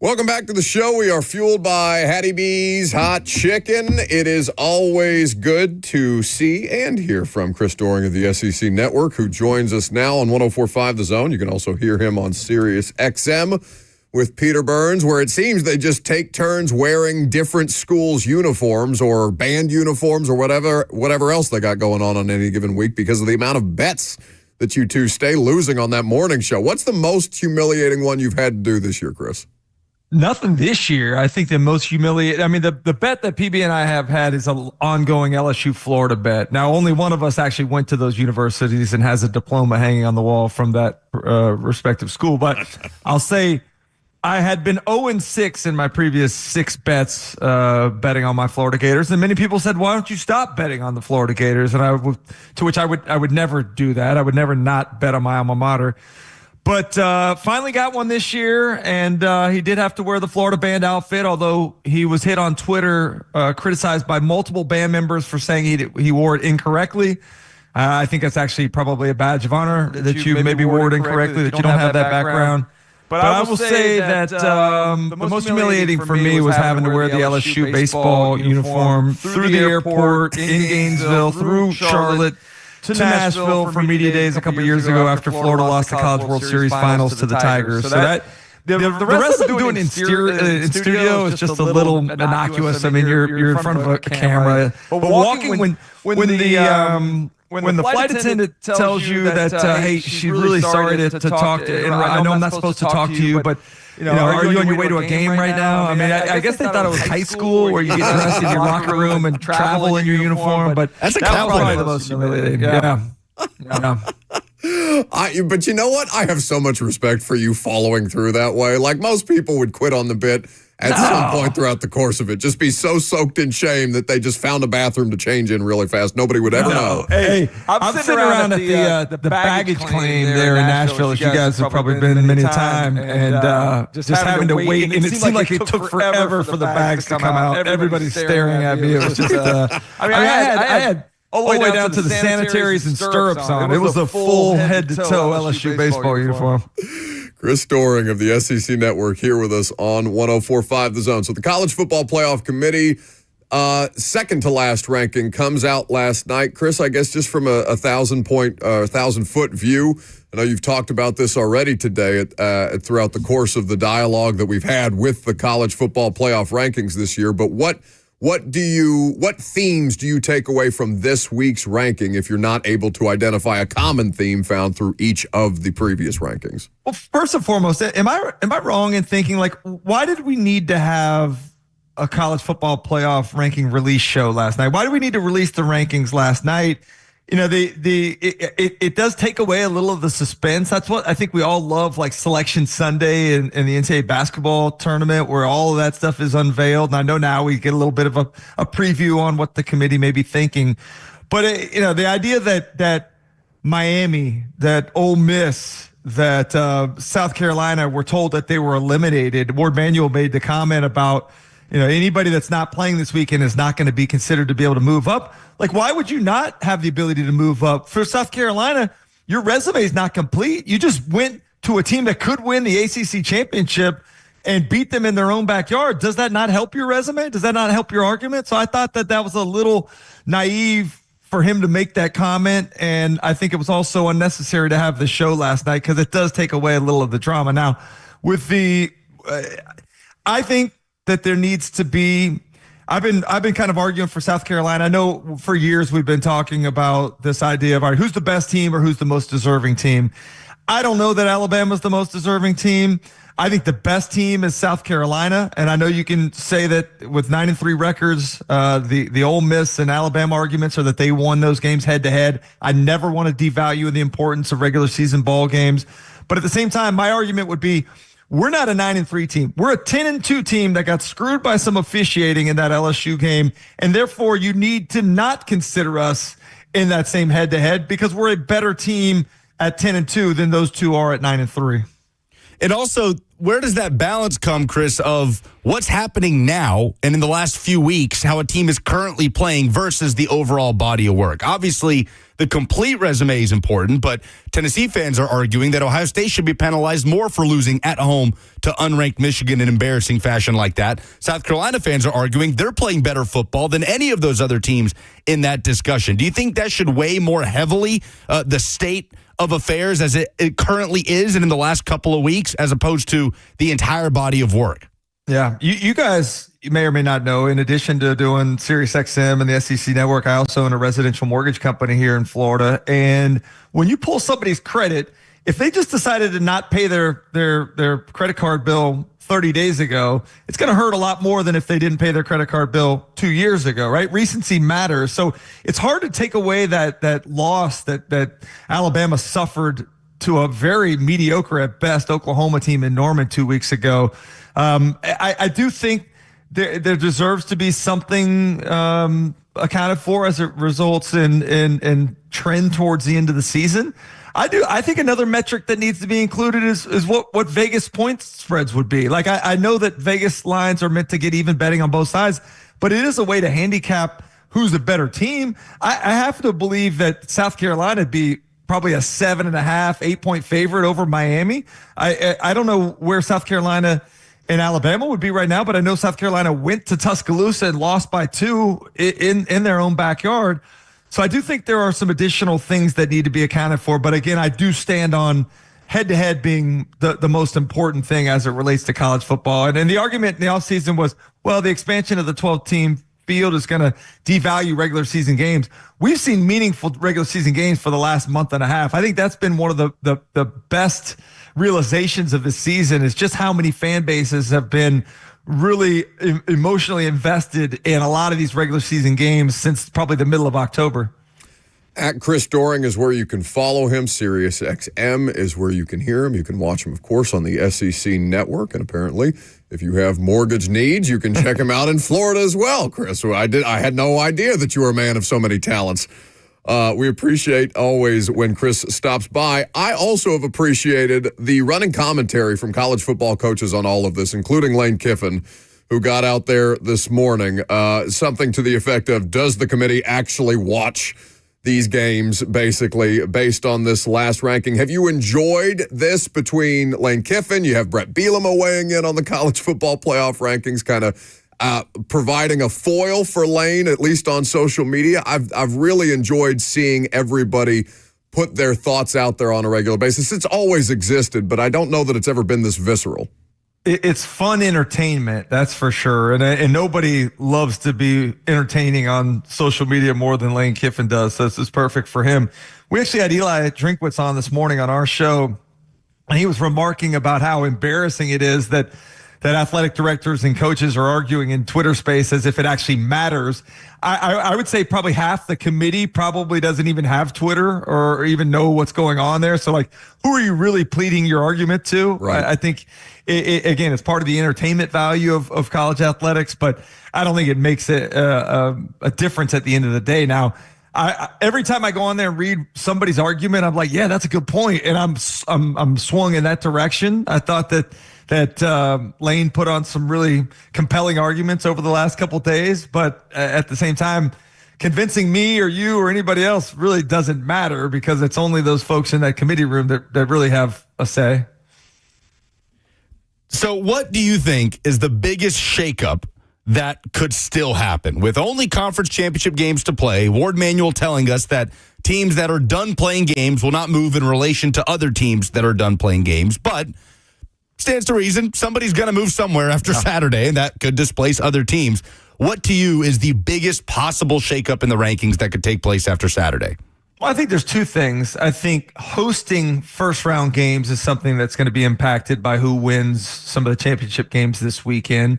Welcome back to the show. We are fueled by Hattie B's Hot Chicken. It is always good to see and hear from Chris Doering of the SEC Network, who joins us now on 104.5 The Zone. You can also hear him on Sirius XM with Peter Burns, where it seems they just take turns wearing different schools' uniforms or band uniforms or whatever else they got going on any given week because of the amount of bets that you two stay losing on that morning show. What's the most humiliating one you've had to do this year, Chris? Nothing this year. I think the most humiliating, the bet that PB and I have had is an ongoing LSU Florida bet. Now, only one of us actually went to those universities and has a diploma hanging on the wall from that respective school. But I'll say I had been 0-6 in my previous 6 bets betting on my Florida Gators. And many people said, why don't you stop betting on the Florida Gators? And to which I would never do that. I would never not bet on my alma mater. But finally got one this year, and he did have to wear the Florida band outfit, although he was hit on Twitter, criticized by multiple band members for saying he wore it incorrectly. I think that's actually probably a badge of honor that you maybe wore it incorrectly, that you don't have that background. But I will say that the most humiliating for me was having to wear the LSU baseball uniform through the airport, in Gainesville, through Charlotte, to Nashville for media days a couple years ago after Florida lost the College World Series Finals to the Tigers. So that the rest of them doing in studio is just a little innocuous. I mean, you're in front of a camera, but walking when the flight attendant tells you that hey, she's really sorry to talk to, and I know I'm not supposed to talk to you, but are you on your way to a game right now? I mean, I guess they thought it was high school where you get dressed in your locker room and travel in your uniform, but that was probably the most humiliating. Yeah. But you know what? I have so much respect for you following through that way. Like most people would quit on the bit at some point throughout the course of it. Just be so soaked in shame that they just found a bathroom to change in really fast. Nobody would ever know. Hey, I'm sitting around at the baggage claim there in Nashville, as you guys have probably been many a time, and just having to wait. And it seemed like it took forever for the bags to come out. Everybody's staring at me. It was just, I had all the way down to the sanitaries and stirrups on. It was a full head-to-toe LSU baseball uniform. Chris Doering of the SEC Network here with us on 104.5 The Zone. So the College Football Playoff Committee second to last ranking comes out last night. Chris, I guess just from a 1,000-foot view, I know you've talked about this already today throughout the course of the dialogue that we've had with the College Football Playoff rankings this year, but what themes do you take away from this week's ranking if you're not able to identify a common theme found through each of the previous rankings? Well, first and foremost, am I wrong in thinking, like, why did we need to have a college football playoff ranking release show last night? Why do we need to release the rankings last night? It does take away a little of the suspense. That's what I think we all love, like Selection Sunday and the NCAA basketball tournament, where all of that stuff is unveiled. And I know now we get a little bit of a preview on what the committee may be thinking. But the idea that Miami, that Ole Miss, that South Carolina were told that they were eliminated. Ward Manuel made the comment about anybody that's not playing this weekend is not going to be considered to be able to move up. Like, why would you not have the ability to move up? For South Carolina, your resume is not complete. You just went to a team that could win the ACC championship and beat them in their own backyard. Does that not help your resume? Does that not help your argument? So I thought that was a little naive for him to make that comment. And I think it was also unnecessary to have the show last night because it does take away a little of the drama. Now, with I think that there needs to be, I've been kind of arguing for South Carolina. I know for years we've been talking about this idea of, all right, who's the best team or who's the most deserving team? I don't know that Alabama's the most deserving team. I think the best team is South Carolina, and I know you can say that with 9-3 records, the Ole Miss and Alabama arguments are that they won those games head to head. I never want to devalue the importance of regular season ball games, but at the same time, my argument would be, we're not a 9-3 team. We're a 10-2 team that got screwed by some officiating in that LSU game, and therefore you need to not consider us in that same head-to-head because we're a better team at 10-2 than those two are at 9-3. It also, where does that balance come, Chris, of what's happening now and in the last few weeks, how a team is currently playing versus the overall body of work? Obviously, the complete resume is important, but Tennessee fans are arguing that Ohio State should be penalized more for losing at home to unranked Michigan in embarrassing fashion like that. South Carolina fans are arguing they're playing better football than any of those other teams in that discussion. Do you think that should weigh more heavily the state of affairs as it currently is and in the last couple of weeks as opposed to the entire body of work? Yeah, you guys may or may not know, in addition to doing SiriusXM and the SEC Network, I also own a residential mortgage company here in Florida. And when you pull somebody's credit, if they just decided to not pay their credit card bill 30 days ago, it's going to hurt a lot more than if they didn't pay their credit card bill 2 years ago, right? Recency matters. So it's hard to take away that loss that Alabama suffered to a very mediocre at best Oklahoma team in Norman 2 weeks ago. I do think there deserves to be something accounted for as it results in trend towards the end of the season. I think another metric that needs to be included is what Vegas point spreads would be. Like I know that Vegas lines are meant to get even betting on both sides, but it is a way to handicap who's a better team. I have to believe that South Carolina would be probably a 7.5, 8-point favorite over Miami. I don't know where South Carolina and Alabama would be right now, but I know South Carolina went to Tuscaloosa and lost by 2 in their own backyard. So I do think there are some additional things that need to be accounted for. But again, I do stand on head-to-head being the most important thing as it relates to college football. And the argument in the offseason was, well, the expansion of the 12-team field is going to devalue regular season games. We've seen meaningful regular season games for the last month and a half. I think that's been one of the best realizations of the season, is just how many fan bases have been really emotionally invested in a lot of these regular season games since probably the middle of October. At Chris Doering is where you can follow him. SiriusXM is where you can hear him. You can watch him, of course, on the SEC Network. And apparently, if you have mortgage needs, you can check him out in Florida as well, Chris. I had no idea that you were a man of so many talents. We appreciate always when Chris stops by. I also have appreciated the running commentary from college football coaches on all of this, including Lane Kiffin, who got out there this morning. Something to the effect of, does the committee actually watch these games, basically, based on this last ranking? Have you enjoyed this between Lane Kiffin? You have Brett Bielema weighing in on the college football playoff rankings, kind of providing a foil for Lane, at least on social media. I've really enjoyed seeing everybody put their thoughts out there on a regular basis. It's always existed, but I don't know that it's ever been this visceral. It's fun entertainment, that's for sure. And nobody loves to be entertaining on social media more than Lane Kiffin does. So this is perfect for him. We actually had Eli Drinkwitz on this morning on our show, and he was remarking about how embarrassing it is that athletic directors and coaches are arguing in Twitter space as if it actually matters. I would say probably half the committee probably doesn't even have Twitter or even know what's going on there. So, like, who are you really pleading your argument to? Right. I think, again, it's part of the entertainment value of college athletics, but I don't think it makes it a difference at the end of the day. Now, every time I go on there and read somebody's argument, I'm like, yeah, that's a good point, and I'm swung in that direction. I thought that Lane put on some really compelling arguments over the last couple of days, but at the same time, convincing me or you or anybody else really doesn't matter, because it's only those folks in that committee room that really have a say. So what do you think is the biggest shakeup that could still happen? With only conference championship games to play, Ward Manuel telling us that teams that are done playing games will not move in relation to other teams that are done playing games, but stands to reason somebody's going to move somewhere after Saturday, and that could displace other teams. What to you is the biggest possible shakeup in the rankings that could take place after Saturday? Well, I think there's two things. I think hosting first-round games is something that's going to be impacted by who wins some of the championship games this weekend.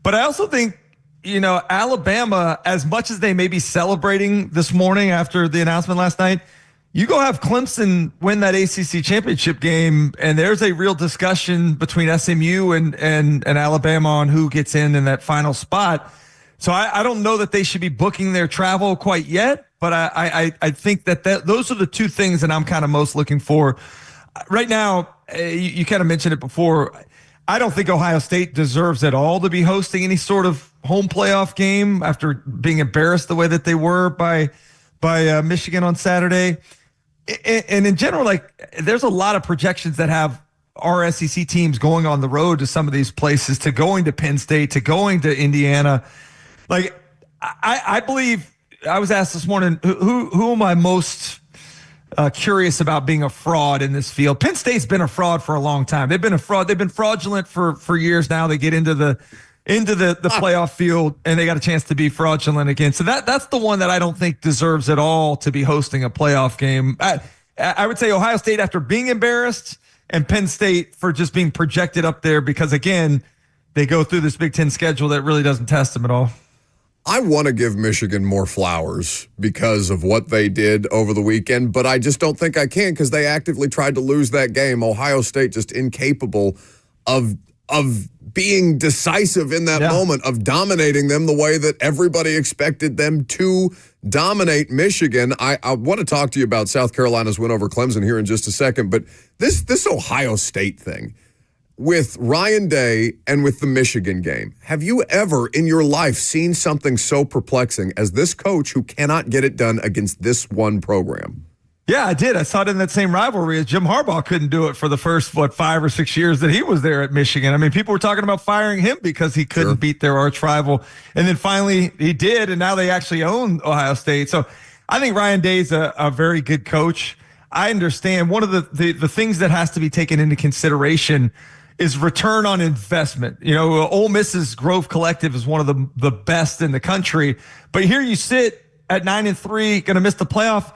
But I also think, Alabama, as much as they may be celebrating this morning after the announcement last night, you go have Clemson win that ACC championship game, and there's a real discussion between SMU and Alabama on who gets in that final spot. So I don't know that they should be booking their travel quite yet, but I think that those are the two things that I'm kind of most looking for. Right now, you kind of mentioned it before, I don't think Ohio State deserves at all to be hosting any sort of home playoff game after being embarrassed the way that they were by Michigan on Saturday. And in general, like, there's a lot of projections that have our SEC teams going on the road to some of these places, to going to Penn State, to going to Indiana. Like, I believe, I was asked this morning, who am I most curious about being a fraud in this field? Penn State's been a fraud for a long time. They've been a fraud. They've been fraudulent for years now. They get into the playoff field and they got a chance to be fraudulent again. So that's the one that I don't think deserves at all to be hosting a playoff game. I would say Ohio State after being embarrassed, and Penn State for just being projected up there because, again, they go through this Big Ten schedule that really doesn't test them at all. I want to give Michigan more flowers because of what they did over the weekend, but I just don't think I can because they actively tried to lose that game. Ohio State just incapable of being decisive in that moment, of dominating them the way that everybody expected them to dominate Michigan. I want to talk to you about South Carolina's win over Clemson here in just a second, but this Ohio State thing with Ryan Day and with the Michigan game, have you ever in your life seen something so perplexing as this coach who cannot get it done against this one program? Yeah, I did. I saw it in that same rivalry as Jim Harbaugh couldn't do it for the first, 5 or 6 years that he was there at Michigan. I mean, people were talking about firing him because he couldn't beat their arch rival. And then finally he did, and now they actually own Ohio State. So I think Ryan Day's a very good coach. I understand one of the things that has to be taken into consideration is return on investment. You know, Ole Miss's Grove Collective is one of the best in the country. But here you sit at 9-3, going to miss the playoff.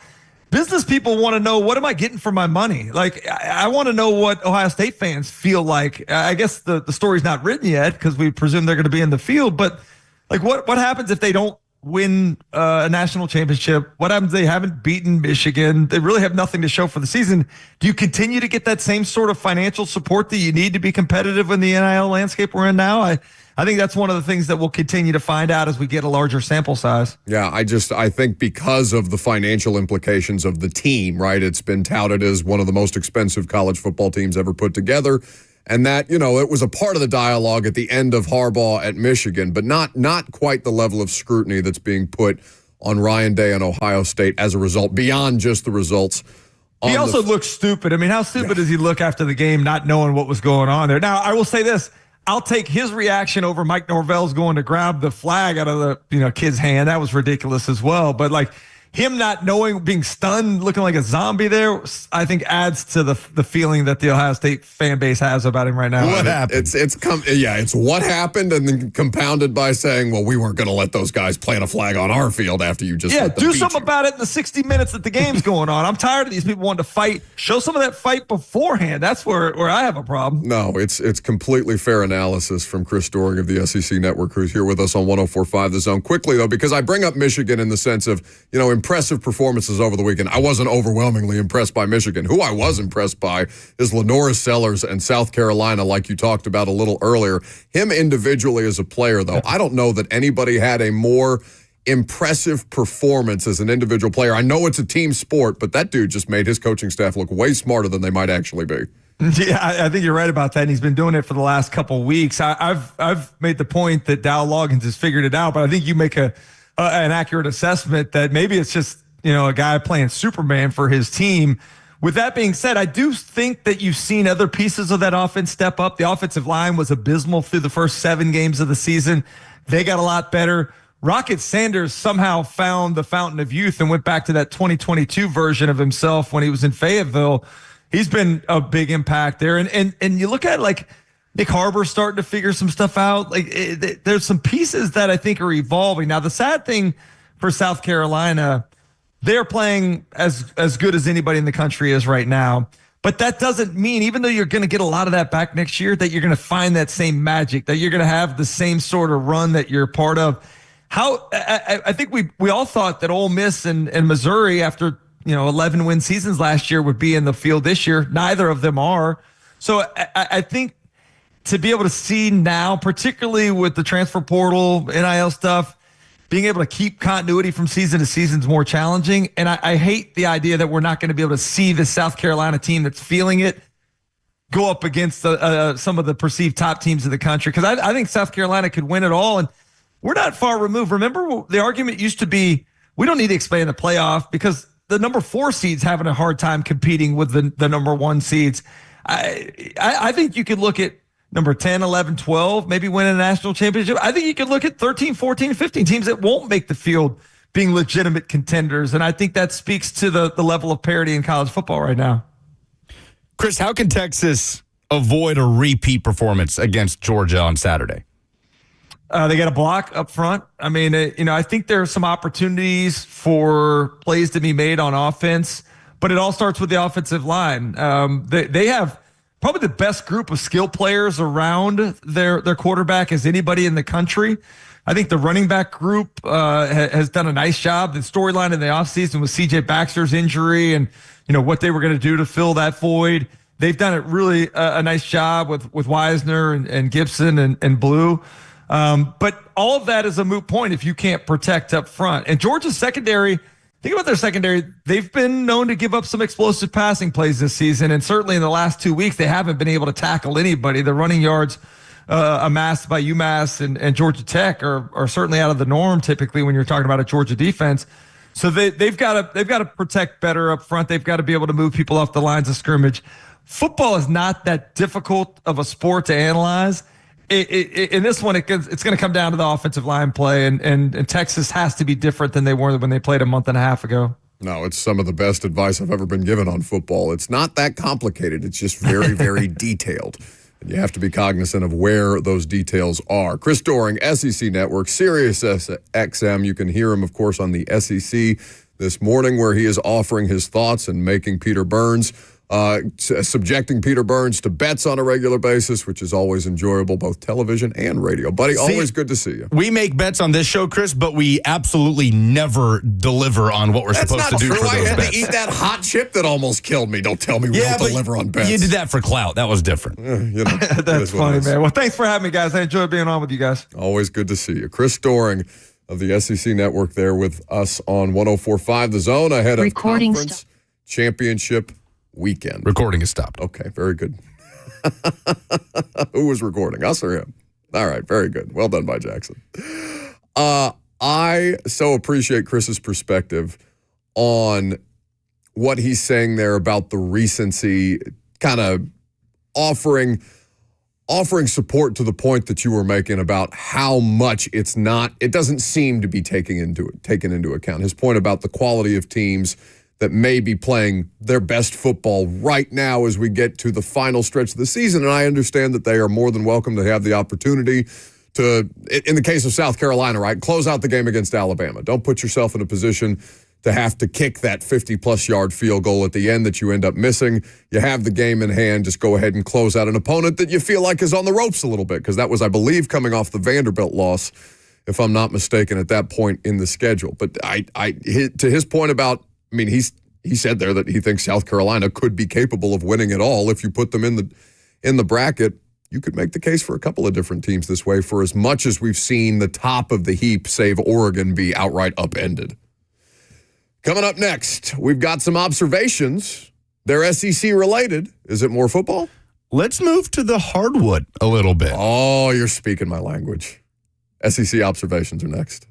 Business people want to know, what am I getting for my money? Like, I want to know what Ohio State fans feel like. I guess the story's not written yet because we presume they're going to be in the field. But, like, what happens if they don't win a national championship? What happens if they haven't beaten Michigan? They really have nothing to show for the season. Do you continue to get that same sort of financial support that you need to be competitive in the NIL landscape we're in now? I think that's one of the things that we'll continue to find out as we get a larger sample size. Yeah, I think because of the financial implications of the team, right? It's been touted as one of the most expensive college football teams ever put together. And that, you know, it was a part of the dialogue at the end of Harbaugh at Michigan, but not quite the level of scrutiny that's being put on Ryan Day and Ohio State as a result, beyond just the results. He also looks stupid. I mean, how stupid does he look after the game, not knowing what was going on there? Now, I will say this. I'll take his reaction over Mike Norvell's going to grab the flag out of the kid's hand. That was ridiculous as well. But like him not knowing, being stunned, looking like a zombie there, I think adds to the feeling that the Ohio State fan base has about him right now. What happened? It's what happened, and then compounded by saying, well, we weren't going to let those guys plant a flag on our field after you just let them do something about it in the 60 minutes that the game's going on. I'm tired of these people wanting to fight. Show some of that fight beforehand. That's where I have a problem. No, it's completely fair analysis from Chris Doering of the SEC Network, who's here with us on 104.5 The Zone. Quickly, though, because I bring up Michigan in the sense of, impressive performances over the weekend. I wasn't overwhelmingly impressed by Michigan. Who I was impressed by is Lenora Sellers and South Carolina, like you talked about a little earlier. Him individually as a player, though, I don't know that anybody had a more impressive performance as an individual player. I know it's a team sport, but that dude just made his coaching staff look way smarter than they might actually be. Yeah, I think you're right about that. And he's been doing it for the last couple of weeks. I've made the point that Dow Loggins has figured it out, but I think you make an accurate assessment that maybe it's just a guy playing Superman for his team. With that being said, I do think that you've seen other pieces of that offense step up. The offensive line was abysmal through the first 7 games of the season. They got a lot better. Rocket Sanders somehow found the fountain of youth and went back to that 2022 version of himself when he was in Fayetteville. He's been a big impact there. And you look at like Nick Harbor's starting to figure some stuff out. There's some pieces that I think are evolving. Now, the sad thing for South Carolina, they're playing as good as anybody in the country is right now. But that doesn't mean, even though you're going to get a lot of that back next year, that you're going to find that same magic, that you're going to have the same sort of run that you're part of. I think we all thought that Ole Miss and Missouri, after 11-win seasons last year, would be in the field this year. Neither of them are. So I think to be able to see now, particularly with the transfer portal, NIL stuff, being able to keep continuity from season to season is more challenging. And I hate the idea that we're not going to be able to see the South Carolina team that's feeling it go up against some of the perceived top teams in the country, because I think South Carolina could win it all, and we're not far removed. Remember, the argument used to be we don't need to expand the playoff because the number 4 seeds having a hard time competing with the number 1 seeds. I think you could look at number 10, 11, 12, maybe win a national championship. I think you could look at 13, 14, 15 teams that won't make the field being legitimate contenders. And I think that speaks to the level of parity in college football right now. Chris, how can Texas avoid a repeat performance against Georgia on Saturday? They got a block up front. I mean, I think there are some opportunities for plays to be made on offense, but it all starts with the offensive line. They have probably the best group of skill players around their quarterback as anybody in the country. I think the running back group has done a nice job. The storyline in the offseason was C.J. Baxter's injury and, what they were going to do to fill that void. They've done it really a nice job with Wisner and Gibson and Blue. But all of that is a moot point if you can't protect up front. And Georgia's secondary, think about their secondary. They've been known to give up some explosive passing plays this season. And certainly in the last 2 weeks, they haven't been able to tackle anybody. The running yards amassed by UMass and Georgia Tech are certainly out of the norm typically when you're talking about a Georgia defense. So they've got to protect better up front. They've got to be able to move people off the lines of scrimmage. Football is not that difficult of a sport to analyze. In this one, it's going to come down to the offensive line play, and Texas has to be different than they were when they played a month and a half ago. No, it's some of the best advice I've ever been given on football. It's not that complicated. It's just very, very detailed. And you have to be cognizant of where those details are. Chris Doering, SEC Network, Sirius XM. You can hear him, of course, on the SEC this morning where he is offering his thoughts and making Peter Burns subjecting Peter Burns to bets on a regular basis, which is always enjoyable, both television and radio. Buddy, always good to see you. We make bets on this show, Chris, but we absolutely never deliver on what we're supposed to do for those bets. I had to eat that hot chip that almost killed me. Don't tell me we don't deliver on bets. You did that for clout. That was different. That's funny, man. Well, thanks for having me, guys. I enjoyed being on with you guys. Always good to see you. Chris Doering of the SEC Network there with us on 104.5 The Zone ahead of Conference Championship weekend. Recording is stopped. Okay, very good. Who was recording, us or him? All right, very good. Well done by Jackson. I so appreciate Chris's perspective on what he's saying there about the recency, kind of offering support to the point that you were making about how much it doesn't seem to be taken into account. His point about the quality of teams that may be playing their best football right now as we get to the final stretch of the season. And I understand that they are more than welcome to have the opportunity to, in the case of South Carolina, right, close out the game against Alabama. Don't put yourself in a position to have to kick that 50-plus yard field goal at the end that you end up missing. You have the game in hand. Just go ahead and close out an opponent that you feel like is on the ropes a little bit, because that was, I believe, coming off the Vanderbilt loss, if I'm not mistaken, at that point in the schedule. But to his point about, I mean, he said there that he thinks South Carolina could be capable of winning it all if you put them in the bracket. You could make the case for a couple of different teams this way, for as much as we've seen the top of the heap, save Oregon, be outright upended. Coming up next, we've got some observations. They're SEC related. Is it more football? Let's move to the hardwood a little bit. Oh, you're speaking my language. SEC observations are next.